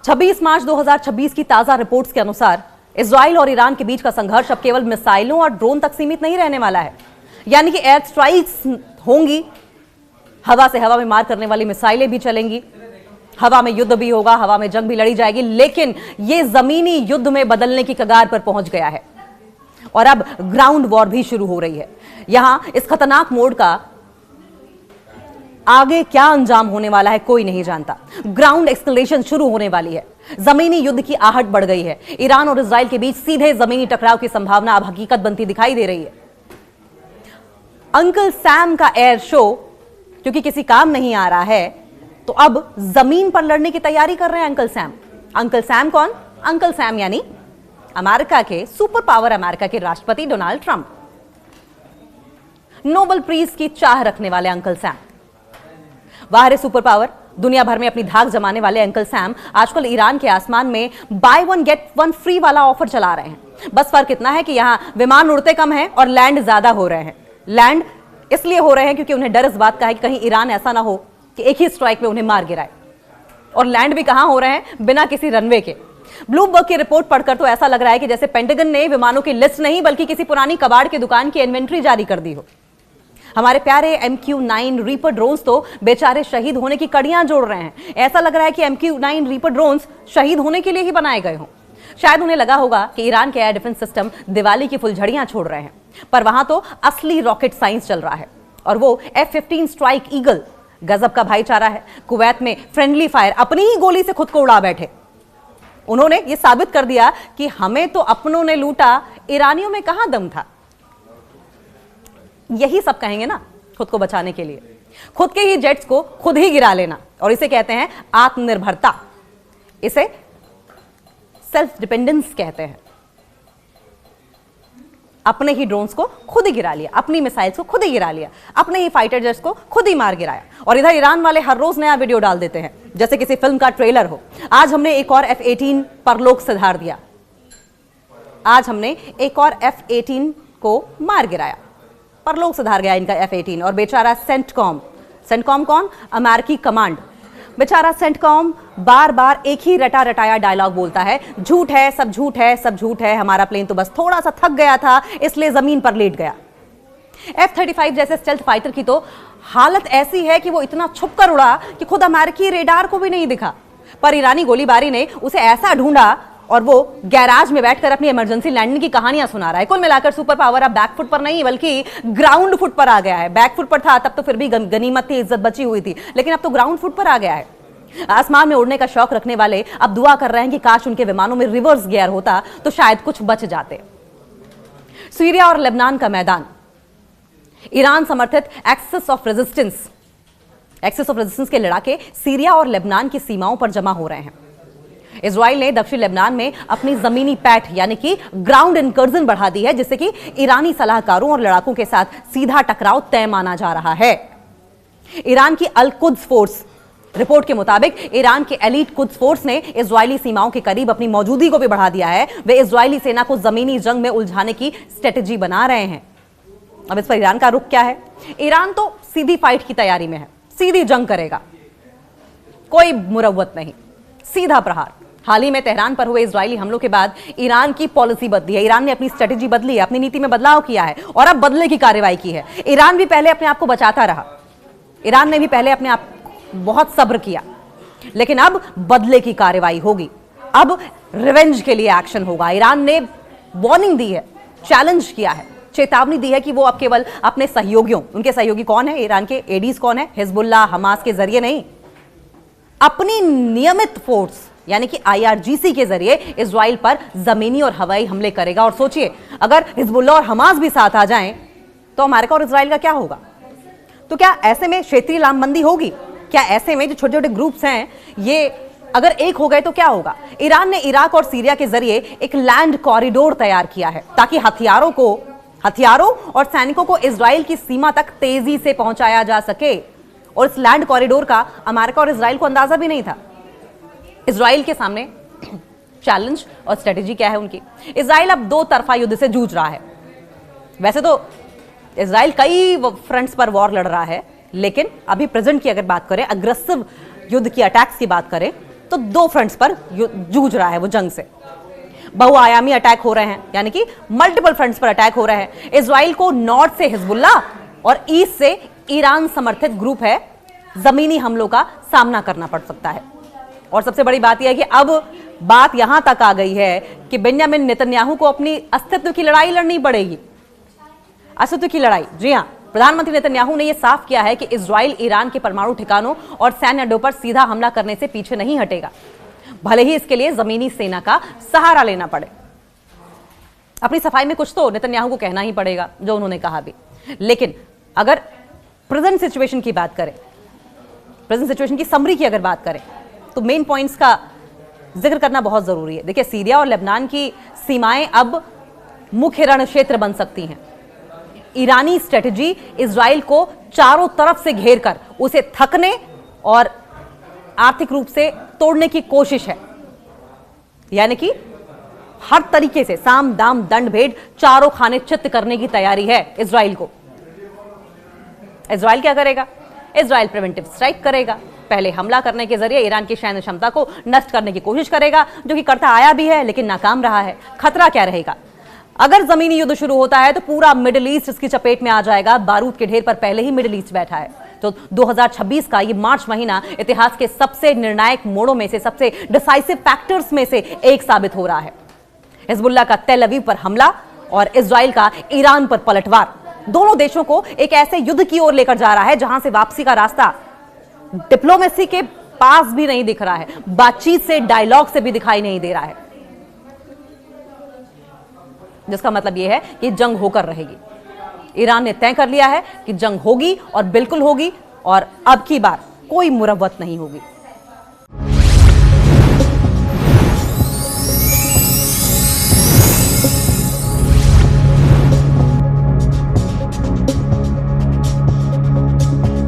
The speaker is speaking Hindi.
26 मार्च 2026 की ताजा रिपोर्ट्स के अनुसार इजराइल और ईरान के बीच का संघर्ष अब केवल मिसाइलों और ड्रोन तक सीमित नहीं रहने वाला है। यानी कि एयर स्ट्राइक्स होंगी, हवा से हवा में मार करने वाली मिसाइलें भी चलेंगी, हवा में युद्ध भी होगा, हवा में जंग भी लड़ी जाएगी, लेकिन यह जमीनी युद्ध में बदलने की कगार पर पहुंच गया है और अब ग्राउंड वॉर भी शुरू हो रही है। यहां इस खतरनाक मोड़ का आगे क्या अंजाम होने वाला है कोई नहीं जानता। ग्राउंड एस्केलेशन शुरू होने वाली है, जमीनी युद्ध की आहट बढ़ गई है। ईरान और इजराइल के बीच सीधे जमीनी टकराव की संभावना अब हकीकत बनती दिखाई दे रही है। अंकल सैम का एयर शो क्योंकि किसी काम नहीं आ रहा है, तो अब जमीन पर लड़ने की तैयारी कर रहे हैं अंकल सैम। अंकल सैम कौन? अंकल सैम यानी अमेरिका के सुपर पावर, अमेरिका के राष्ट्रपति डोनाल्ड ट्रंप, नोबेल प्राइज की चाह रखने वाले अंकल सैम, बाहर सुपर पावर, दुनिया भर में अपनी धाक जमाने वाले अंकल सैम आजकल ईरान के आसमान में by one get one free वाला ऑफर चला रहे हैं। बस फर्क इतना है कि यहां विमान उड़ते कम हैं और लैंड ज्यादा हो रहे हैं। लैंड इसलिए हो रहे हैं क्योंकि उन्हें डर इस बात का है कि कहीं ईरान ऐसा ना हो कि एक ही स्ट्राइक में उन्हें मार गिराए। और लैंड भी कहां हो रहे हैं? बिना किसी रनवे के। ब्लूमबर्ग की रिपोर्ट पढ़कर तो ऐसा लग रहा है कि जैसे पेंटागन ने विमानों की लिस्ट नहीं बल्कि किसी पुरानी कबाड़ की दुकान की इन्वेंट्री जारी कर दी हो। हमारे प्यारे MQ-9 रीपर ड्रोन्स तो बेचारे शहीद होने की कड़ियां जोड़ रहे हैं। ऐसा लग रहा है कि MQ-9 रीपर ड्रोन्स शहीद होने के लिए ही बनाए गए हों। शायद उन्हें लगा होगा कि ईरान के एयर डिफेंस सिस्टम दिवाली की फुलझड़ियां छोड़ रहे हैं, पर वहां तो असली रॉकेट साइंस चल रहा है और वो F-15 स्ट्राइक ईगल गजब का भाईचारा है। कुवैत में फ्रेंडली फायर अपनी ही गोली से खुद को उड़ा बैठे। उन्होंने ये साबित कर दिया कि हमें तो अपनों ने लूटा, ईरानियों में कहां दम था। यही सब कहेंगे ना खुद को बचाने के लिए, खुद के ही जेट्स को खुद ही गिरा लेना, और इसे कहते हैं आत्मनिर्भरता, इसे सेल्फ डिपेंडेंस कहते हैं। अपने ही ड्रोन्स को खुद ही गिरा लिया, अपनी मिसाइल्स को खुद ही गिरा लिया, अपने ही फाइटर जेट्स को खुद ही मार गिराया। और इधर ईरान वाले हर रोज नया वीडियो डाल देते हैं जैसे किसी फिल्म का ट्रेलर हो। आज हमने एक और F-18 परलोक सिधार दिया, आज हमने एक और F-18 को मार गिराया, परलोक सुधार गया इनका F-18। और बेचारा सेंटकॉम, सेंटकॉम कौन? अमेरिकी कमांड। बेचारा सेंटकॉम बार बार एक ही रटा रटाया डायलॉग बोलता है, झूठ है, सब झूठ है, सब झूठ है, हमारा प्लेन तो बस थोड़ा सा थक गया था इसलिए जमीन पर लेट गया। F-35 जैसे स्टेल्थ फाइटर की तो हालत ऐसी है कि वो इतना छुप कर उड़ा कि खुद अमेरिकी रेडार को भी नहीं दिखा, पर ईरानी गोलीबारी ने उसे ऐसा ढूंढा और वो गैराज में बैठकर अपनी इमरजेंसी लैंडिंग की कहानियां सुना रहा है। कुल मिलाकर सुपर पावर अब बैक फुट पर नहीं बल्कि ग्राउंड फुट पर आ गया है। बैक फुट पर था तब तो फिर भी गनीमत थी, इज्जत बची हुई थी, लेकिन अब तो ग्राउंड फुट पर आ गया है। आसमान में उड़ने का शौक रखने वाले अब दुआ कर रहे हैं कि काश उनके विमानों में रिवर्स गियर होता तो शायद कुछ बच जाते। सीरिया और लेबनान का मैदान, ईरान समर्थित एक्सिस ऑफ रेजिस्टेंस के लड़ाके सीरिया और लेबनान की सीमाओं पर जमा हो रहे हैं। इजराइल ने दक्षिण लेबनान में अपनी जमीनी पैठ यानी कि ग्राउंड इनकर्जन बढ़ा दी है, जिससे कि ईरानी सलाहकारों और लड़ाकों के साथ सीधा टकराव तय माना जा रहा है। ईरान की अल कुद्स फोर्स रिपोर्ट के मुताबिक ईरान के एलीट कुद्स फोर्स ने इजरायली सीमाओं के करीब अपनी मौजूदगी को भी बढ़ा दिया है। वे इजरायली सेना को जमीनी जंग में उलझाने की स्ट्रेटेजी बना रहे हैं। अब इस पर ईरान का रुख क्या है? ईरान तो सीधी फाइट की तैयारी में है, सीधी जंग करेगा, कोई मुरव्वत नहीं, सीधा प्रहार। हाल ही में तेहरान पर हुए इजरायली हमलों के बाद ईरान की पॉलिसी बदली है, ईरान ने अपनी स्ट्रेटेजी बदली है, अपनी नीति में बदलाव किया है और अब बदले की कार्रवाई की है। ईरान भी पहले अपने आप को बचाता रहा, ईरान ने भी पहले अपने आप बहुत सब्र किया, लेकिन अब बदले की कार्रवाई होगी, अब रिवेंज के लिए एक्शन होगा। ईरान ने वार्निंग दी है, चैलेंज किया है, चेतावनी दी है कि वो अब केवल अपने सहयोगियों, उनके सहयोगी कौन है, ईरान के एडीज कौन है, हिजबुल्लाह, हमास के जरिए नहीं, अपनी नियमित फोर्स यानी कि IRGC के जरिए इजराइल पर जमीनी और हवाई हमले करेगा। और सोचिए अगर हिजबुल्लाह और हमास भी साथ आ जाएं तो अमेरिका और इजराइल का क्या होगा? तो क्या ऐसे में क्षेत्रीय लामबंदी होगी? क्या ऐसे में जो छोटे छोटे ग्रुप्स हैं ये अगर एक हो गए तो क्या होगा? ईरान ने इराक और सीरिया के जरिए एक लैंड कॉरिडोर तैयार किया है ताकि हथियारों और सैनिकों को इजराइल की सीमा तक तेजी से पहुंचाया जा सके। और इस लैंड कॉरिडोर का अमेरिका और इजराइल को अंदाजा भी नहीं था। इजराइल के सामने चैलेंज और स्ट्रेटेजी क्या है उनकी? इजराइल अब दो तरफा युद्ध से जूझ रहा है। वैसे तो इजराइल कई फ्रंट्स पर वॉर लड़ रहा है, लेकिन अभी प्रेजेंट की अगर बात करें, अग्रेसिव युद्ध की, अटैक्स की बात करें, तो दो फ्रंट्स पर जूझ रहा है वो जंग से। बहुआयामी अटैक हो रहे हैं, यानी कि मल्टीपल फ्रंट्स पर अटैक हो रहे हैं। इजराइल को नॉर्थ से हिजबुल्ला और ईस्ट से ईरान समर्थित ग्रुप है जमीनी हमलों का सामना करना पड़ सकता है। और सबसे बड़ी बात यह है कि अब बात यहां तक आ गई है कि बेंजामिन नेतन्याहू को अपनी अस्तित्व की लड़ाई लड़नी पड़ेगी। अस्तित्व की लड़ाई, जी हां, प्रधानमंत्री नेतन्याहू ने यह साफ किया है कि इजराइल ईरान के परमाणु ठिकानों और सैन्य अड्डों पर सीधा हमला करने से पीछे नहीं हटेगा, भले ही इसके लिए जमीनी सेना का सहारा लेना पड़े। अपनी सफाई में कुछ तो नेतन्याहू को कहना ही पड़ेगा, जो उन्होंने कहा भी। लेकिन अगर प्रेजेंट सिचुएशन की बात करें, प्रेजेंट सिचुएशन की समरी की अगर बात करें, तो मेन पॉइंट्स का जिक्र करना बहुत जरूरी है। देखिए, सीरिया और लेबनान की सीमाएं अब मुख्य रण क्षेत्र बन सकती हैं। ईरानी स्ट्रेटजी इजराइल को चारों तरफ से घेरकर उसे थकने और आर्थिक रूप से तोड़ने की कोशिश है, यानी कि हर तरीके से साम दाम दंड भेद चारों खाने चित्त करने की तैयारी है इजराइल को। इजराइल क्या करेगा? इजराइल प्रिवेंटिव स्ट्राइक करेगा। पहले हमला करने के जरिए ईरान की सैन्य क्षमता को नष्ट करने की कोशिश करेगा, जो कि करता आया भी है लेकिन नाकाम रहा है। खतरा क्या रहेगा? अगर जमीनी युद्ध शुरू होता है तो पूरा मिडिल ईस्ट इसकी चपेट में आ जाएगा। बारूद के ढेर पर पहले ही मिडिल ईस्ट बैठा है। तो 2026 का ये मार्च महीना इतिहास के सबसे निर्णायक मोड़ों में से, सबसे डिसाइसिव फैक्टर्स में से एक साबित हो रहा है। हिजबुल्लाह का तेल अवीव पर हमला और इजराइल का ईरान पर पलटवार दोनों देशों को एक ऐसे युद्ध की ओर लेकर जा रहा है जहां से वापसी का रास्ता डिप्लोमेसी के पास भी नहीं दिख रहा है, बातचीत से, डायलॉग से भी दिखाई नहीं दे रहा है। जिसका मतलब यह है कि जंग होकर रहेगी। ईरान ने तय कर लिया है कि जंग होगी और बिल्कुल होगी, और अब की बार कोई मुरव्वत नहीं होगी।